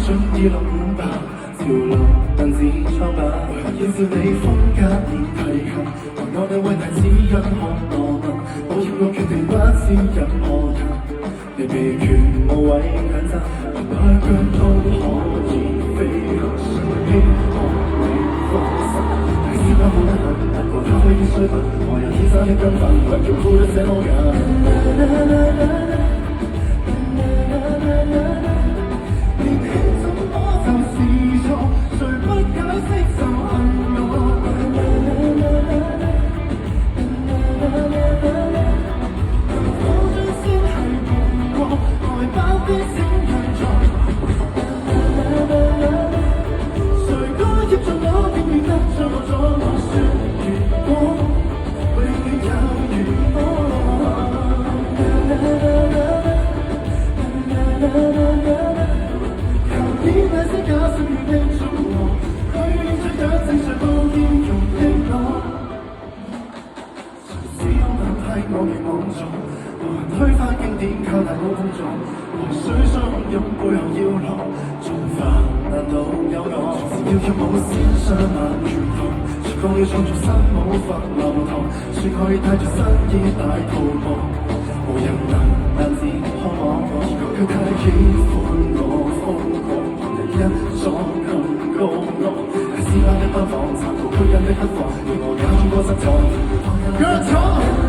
中意諗吧，潮流能自創吧，現笑你風格已提及，還我哋偉大指引看我問，抱歉我決定不知任何人，你被權無謂揀擇，兩腳都可以飛行，誰希望你放心，大師班冇得問，不過咖啡必須問，我有天生的根份，為叫酷得這麼緊。我期望做，無人推翻經典，靠大佬工作。河水相擁背後要落，重犯難道有我？從前要跳舞先雙眼圓紅，説過要創造新舞法流堂，説可以帶着新衣大逃亡，無人能自看我，卻太喜歡我瘋狂，人一撞更高昂，大師班的班房，殘酷拘謹的黑房，而我假裝歌失狀，腳錯。